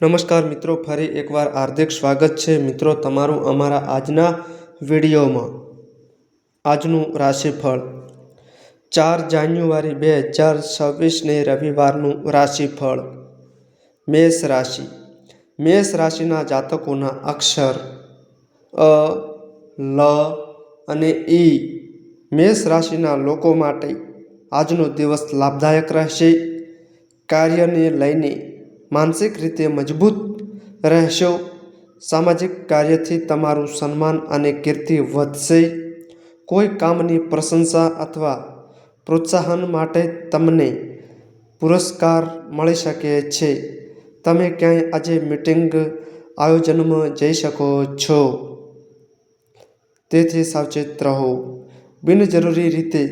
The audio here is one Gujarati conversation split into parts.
નમસ્કાર મિત્રો, ફરી એકવાર હાર્દિક સ્વાગત છે મિત્રો તમારું અમારા આજના વિડીયોમાં। આજનું રાશિફળ 4 જાન્યુઆરી 2026 ને રવિવારનું રાશિફળ। મેષ રાશિ। મેષ રાશિના જાતકોના અક્ષર અ, લ અને ઈ। મેષ રાશિના લોકો માટે આજનો દિવસ લાભદાયક રહેશે। કાર્યને લઈને માનસિક રીતે મજબૂત રહેશો। સામાજિક કાર્યથી તમારું સન્માન અને કીર્તિ વધશે। કોઈ કામની પ્રશંસા અથવા પ્રોત્સાહન માટે તમને પુરસ્કાર મળી શકે છે। તમે ક્યાંય આજે મીટિંગ આયોજનમાં જઈ શકો છો, તેથી સાવચેત રહો। બિનજરૂરી રીતે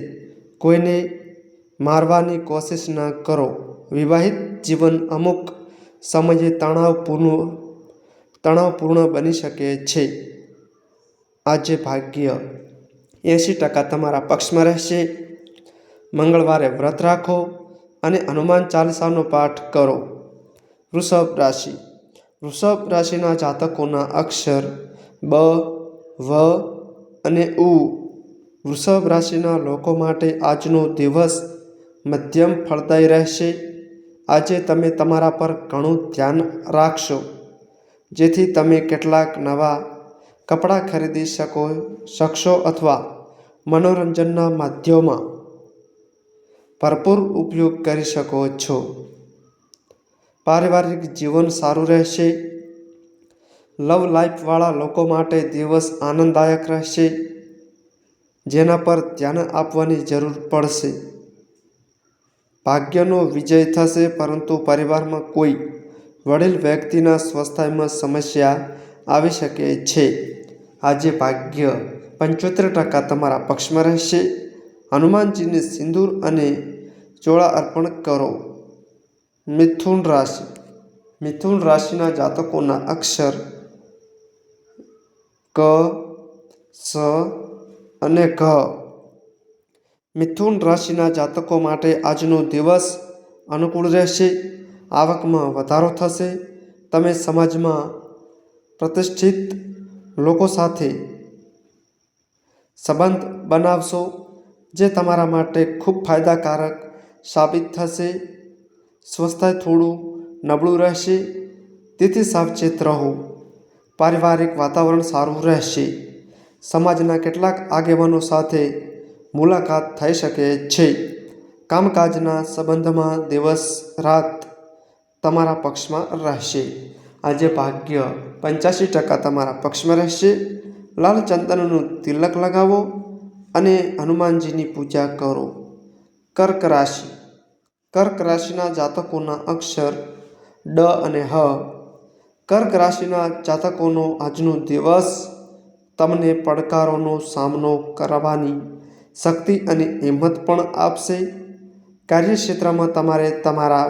કોઈને મારવાની કોશિશ ન કરો। વિવાહિત જીવન અમુક સમયે તણાવપૂર્ણ બની શકે છે। આજે ભાગ્ય 80% તમારા પક્ષમાં રહેશે। મંગળવારે વ્રત રાખો અને હનુમાન ચાલીસાનો પાઠ કરો। વૃષભ રાશિ। વૃષભ રાશિના જાતકોના અક્ષર બ, વ અને ઉ। વૃષભ રાશિના લોકો માટે આજનો દિવસ મધ્યમ ફળદાયી રહેશે। આજે તમે તમારા પર ઘણું ધ્યાન રાખશો, જેથી તમે કેટલાક નવા કપડાં ખરીદી શકશો અથવા મનોરંજનના માધ્યમોમાં ભરપૂર ઉપયોગ કરી શકો છો। પારિવારિક જીવન સારું રહેશે। લવ લાઈફવાળા લોકો માટે દિવસ આનંદદાયક રહેશે, જેના પર ધ્યાન આપવાની જરૂર પડશે। ભાગ્યનો વિજય થશે, પરંતુ પરિવારમાં કોઈ વડીલ વ્યક્તિના સ્વાસ્થ્યમાં સમસ્યા આવી શકે છે। આજે ભાગ્ય 75% તમારા પક્ષમાં રહેશે। હનુમાનજીને સિંદૂર અને ચોળા અર્પણ કરો। મિથુન રાશિ। મિથુન રાશિના જાતકોના અક્ષર ક, સ અને ઘ। મિથુન રાશિના જાતકો માટે આજનો દિવસ અનુકૂળ રહેશે। આવકમાં વધારો થશે। તમે સમાજમાં પ્રતિષ્ઠિત લોકો સાથે સંબંધ બનાવશો, જે તમારા માટે ખૂબ ફાયદાકારક સાબિત થશે। સ્વાસ્થ્ય થોડું નબળું રહેશે, તેથી સાવચેત રહો। પારિવારિક વાતાવરણ સારું રહેશે। સમાજના કેટલાક આગેવાનો સાથે મુલાકાત થઈ શકે છે। કામકાજના સંબંધમાં દિવસ રાત તમારા પક્ષમાં રહેશે। આજે ભાગ્ય 85% તમારા પક્ષમાં રહેશે। લાલ ચંદનનું તિલક લગાવો અને હનુમાનજીની પૂજા કરો। કર્ક રાશિ। કર્ક રાશિના જાતકોના અક્ષર ડ અને હ। કર્ક રાશિના જાતકોનો આજનો દિવસ તમને પડકારોનો સામનો કરવાની શક્તિ અને હિંમત પણ આપશે। કાર્યક્ષેત્રમાં તમારે તમારા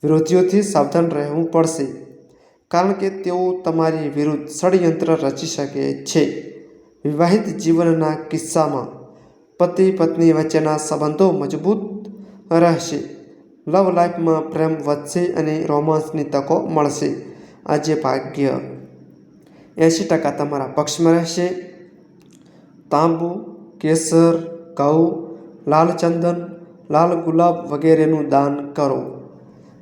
વિરોધીઓથી સાવધાન રહેવું પડશે, કારણ કે તેઓ તમારી વિરુદ્ધ ષડયંત્ર રચી શકે છે। વિવાહિત જીવનના કિસ્સામાં પતિ પત્ની વચ્ચેના સંબંધો મજબૂત રહેશે। લવ લાઈફમાં પ્રેમ વધશે અને રોમાન્સની તકો મળશે। આજે ભાગ્ય 80% તમારા પક્ષમાં રહેશે। તાંબુ, કેસર, ઘઉં, લાલ ચંદન, લાલ ગુલાબ વગેરેનું દાન કરો।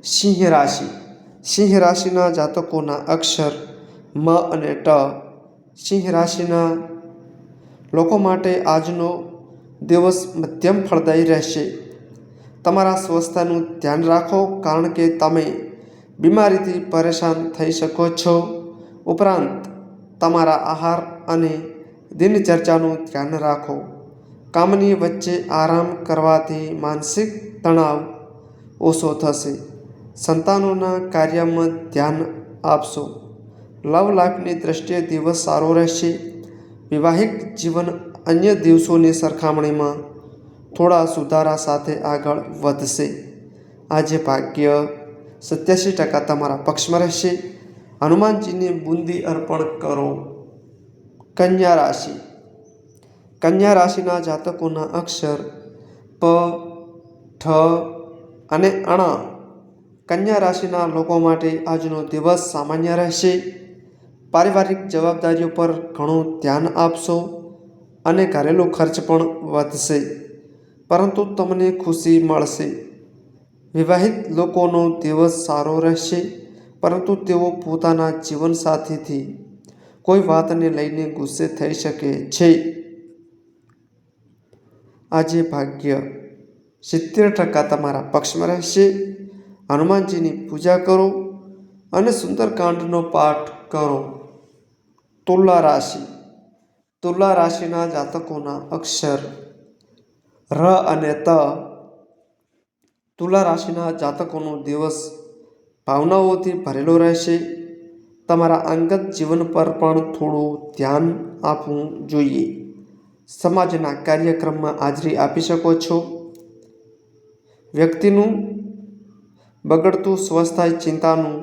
સિંહ રાશિ। સિંહ રાશિના જાતકોના અક્ષર મ અને ટ। સિંહ રાશિના લોકો માટે આજનો દિવસ મધ્યમ ફળદાયી રહેશે। તમારા સ્વાસ્થ્યનું ધ્યાન રાખો, કારણ કે તમે બીમારીથી પરેશાન થઈ શકો છો। ઉપરાંત તમારા આહાર અને દિનચર્યાનું ધ્યાન રાખો। કામની વચ્ચે આરામ કરવાથી માનસિક તણાવ ઓછો થશે। સંતાનોના કાર્યમાં ધ્યાન આપશો। લવ લાઈફની દ્રષ્ટિએ દિવસ સારો રહેશે। વિવાહિક જીવન અન્ય દિવસોની સરખામણીમાં થોડા સુધારા સાથે આગળ વધશે। આજે ભાગ્ય 87% તમારા પક્ષમાં રહેશે। હનુમાનજીને બુંદી અર્પણ કરો। કન્યા રાશિ। કન્યા રાશિના જાતકોના અક્ષર પ, ઠ અને અણ। કન્યા રાશિના લોકો માટે આજનો દિવસ સામાન્ય રહેશે. પારિવારિક જવાબદારીઓ પર ઘણું ધ્યાન આપશો અને ઘરેલું ખર્ચ પણ વધશે, પરંતુ તમને ખુશી મળશે. વિવાહિત લોકોનો દિવસ સારો રહેશે, પરંતુ તેઓ પોતાના જીવનસાથીથી કોઈ વાતને લઈને ગુસ્સે થઈ શકે છે. આજે ભાગ્ય 70% તમારા પક્ષમાં રહેશે. હનુમાનજીની પૂજા કરો અને સુંદરકાંડનો પાઠ કરો. તુલા રાશિ. તુલા રાશિના જાતકોના અક્ષર ર અને ત. તુલા રાશિના જાતકોનો દિવસ ભાવનાઓથી ભરેલો રહેશે. તમારા અંગત જીવન પર પણ થોડું ધ્યાન આપવું જોઈએ. સમાજના કાર્યક્રમમાં હાજરી આપી શકો છો. વ્યક્તિનું બગડતું સ્વાસ્થ્ય ચિંતાનું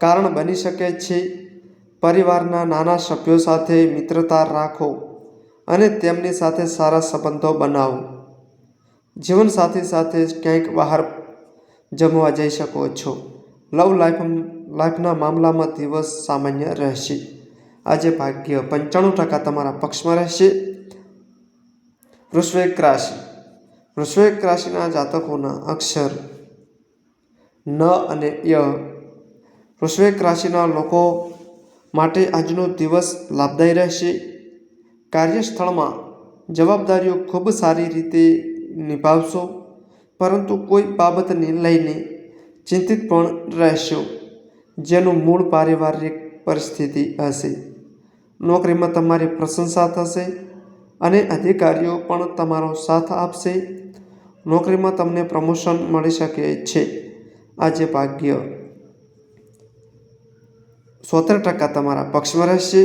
કારણ બની શકે છે. પરિવારના નાના સભ્યો સાથે મિત્રતા રાખો અને તેમની સાથે સારા સંબંધો બનાવો. જીવનસાથી સાથે ક્યાંક બહાર જમવા જઈ શકો છો. લવ લાઈફના મામલામાં દિવસ સામાન્ય રહેશે. આજે ભાગ્ય 95% તમારા પક્ષમાં રહેશે. વૃશ્ચિક રાશિ. વૃશ્ચિક રાશિના જાતકોના અક્ષર ન અને ય. વૃશ્ચિક રાશિના લોકો માટે આજનો દિવસ લાભદાયી રહેશે. કાર્યસ્થળમાં જવાબદારીઓ ખૂબ સારી રીતે નિભાવશો, પરંતુ કોઈ બાબતને લઈને ચિંતિત પણ રહેશો, જેનું મૂળ પારિવારિક પરિસ્થિતિ હશે. નોકરીમાં તમારી પ્રશંસા થશે અને અધિકારીઓ પણ તમારો સાથ આપશે. નોકરીમાં તમને પ્રમોશન મળી શકે છે. આજે ભાગ્ય 70% તમારા પક્ષમાં રહેશે.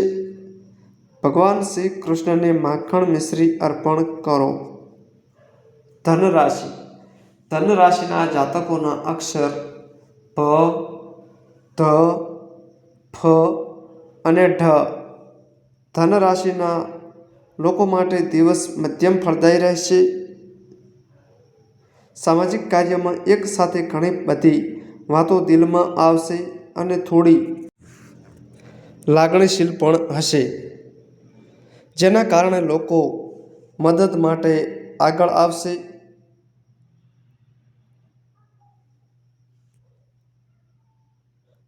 ભગવાન શ્રી કૃષ્ણને માખણ મિશ્રી અર્પણ કરો. ધન રાશિ. ધન રાશિના જાતકોના અક્ષર ભ, ધ, ફ અને ઢ. ધન રાશિના લોકો માટે દિવસ મધ્યમ ફળદાયી રહેશે. સામાજિક કાર્યમાં એક સાથે ઘણી બધી વાતો દિલમાં આવશે અને થોડી લાગણીશીલ પણ હશે, જેના કારણે લોકો મદદ માટે આગળ આવશે.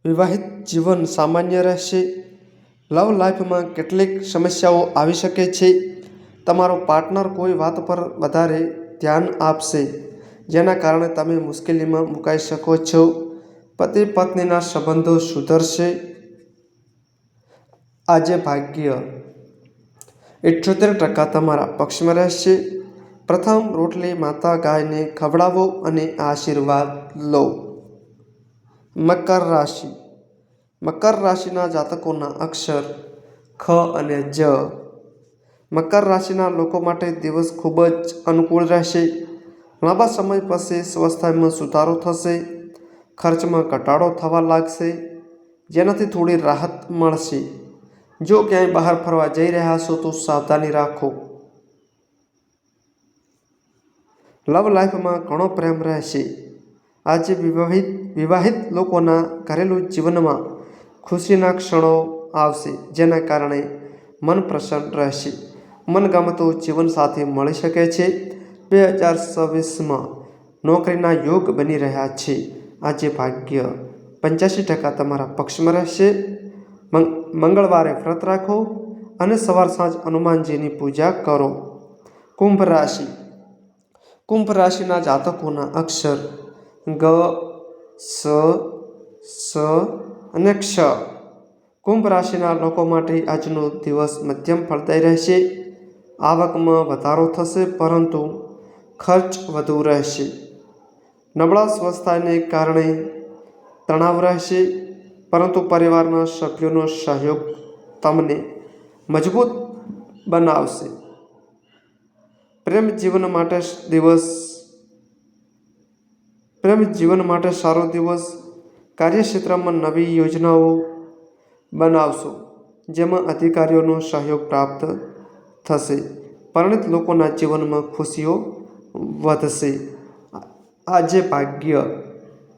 વિવાહિત જીવન સામાન્ય રહેશે. લવ લાઈફમાં કેટલીક સમસ્યાઓ આવી શકે છે. તમારો પાર્ટનર કોઈ વાત પર વધારે ધ્યાન આપશે, જેના કારણે તમે મુશ્કેલીમાં મુકાઈ શકો છો. પતિ પત્નીના સંબંધો સુધરશે. આજે ભાગ્ય 78% તમારા પક્ષમાં રહેશે. પ્રથમ રોટલી માતા ગાયને ખવડાવો અને આશીર્વાદ લો. મકર રાશિ. મકર રાશિના જાતકોના અક્ષર ખ અને જ. મકર રાશિના લોકો માટે દિવસ ખૂબ જ અનુકૂળ રહેશે. લાંબા સમય પછી સ્વાસ્થ્યમાં સુધારો થશે. ખર્ચમાં ઘટાડો થવા લાગશે, જેનાથી થોડી રાહત મળશે. જો ક્યાંય બહાર ફરવા જઈ રહ્યા છો તો સાવધાની રાખો. લવ લાઈફમાં ઘણો પ્રેમ રહેશે. આજે વિવાહિત લોકોના ઘરેલું જીવનમાં ખુશીના ક્ષણો આવશે, જેના કારણે મન પ્રસન્ન રહેશે. મનગમતો જીવનસાથી મળી શકે છે. 2026માં નોકરીના યોગ બની રહ્યા છે. આજે ભાગ્ય 85% તમારા પક્ષમાં રહેશે. મંગળવારે વ્રત રાખો અને સવાર સાંજ હનુમાનજીની પૂજા કરો. કુંભ રાશિ. કુંભ રાશિના જાતકોના અક્ષર ગ, સ, સ અને ક્ષ. કુંભ રાશિના લોકો માટે આજનો દિવસ મધ્યમ ફળદાયી રહેશે. આવકમાં વધારો થશે, પરંતુ ખર્ચ વધુ રહેશે. નબળા સ્વાસ્થ્યને કારણે તણાવ રહેશે, પરંતુ પરિવારના સભ્યોનો સહયોગ તમને મજબૂત બનાવશે. પ્રેમ જીવન માટે સારો દિવસ. કાર્યક્ષેત્રમાં નવી યોજનાઓ બનાવશો, જેમાં અધિકારીઓનો સહયોગ પ્રાપ્ત થશે. પરિણીત લોકોના જીવનમાં ખુશીઓ વધશે. આજે ભાગ્ય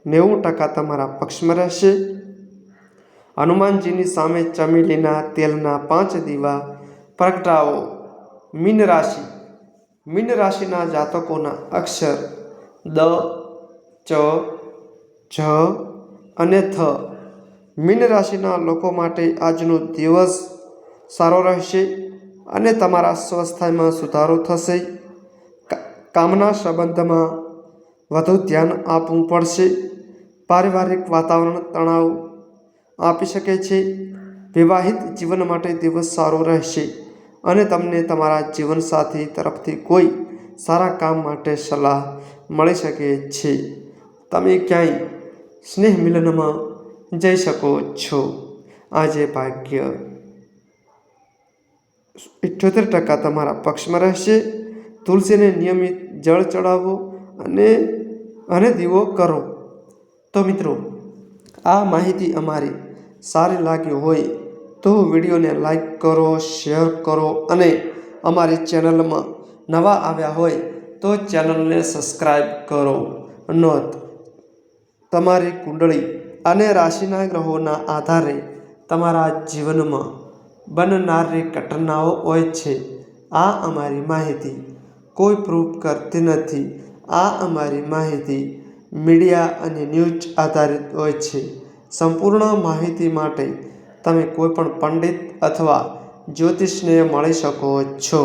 90% તમારા પક્ષમાં રહેશે. હનુમાનજીની સામે ચમેલીના તેલના 5 દીવા પ્રગટાવો. મીન રાશિ. મીન રાશિના જાતકોના અક્ષર દ, ચ, જ અને થ. મીન રાશિના લોકો માટે આજનો દિવસ સારો રહેશે અને તમારા સ્વાસ્થ્યમાં સુધારો થશે. કામના સંબંધમાં વધુ ધ્યાન આપવું પડશે. પારિવારિક વાતાવરણ તણાવ આપી શકે છે. વિવાહિત જીવન માટે દિવસ સારો રહેશે અને તમને તમારા જીવનસાથી તરફથી કોઈ સારા કામ માટે સલાહ મળી શકે છે. તમે ક્યાંય સ્નેહ મિલનમાં જઈ શકો છો. આજે ભાગ્ય 78% તમારા પક્ષમાં રહેશે. તુલસીને નિયમિત જળ ચડાવો અને દીવો કરો. તો મિત્રો, આ માહિતી અમારી સારી લાગી હોય તો વિડીયોને લાઈક કરો, શેર કરો અને અમારી ચેનલમાં નવા આવ્યા હોય તો ચેનલને સબસ્ક્રાઈબ કરો. નોંધ: તમારી કુંડળી અને રાશિના ગ્રહોના આધારે તમારા જીવનમાં બનનારી ઘટનાઓ હોય છે. આ અમારી માહિતી કોઈ પ્રૂફ કરતી નથી. આ અમારી માહિતી મીડિયા અને ન્યૂઝ આધારિત હોય છે. સંપૂર્ણ માહિતી માટે તમે કોઈ પણ પંડિત અથવા જ્યોતિષને મળી શકો છો.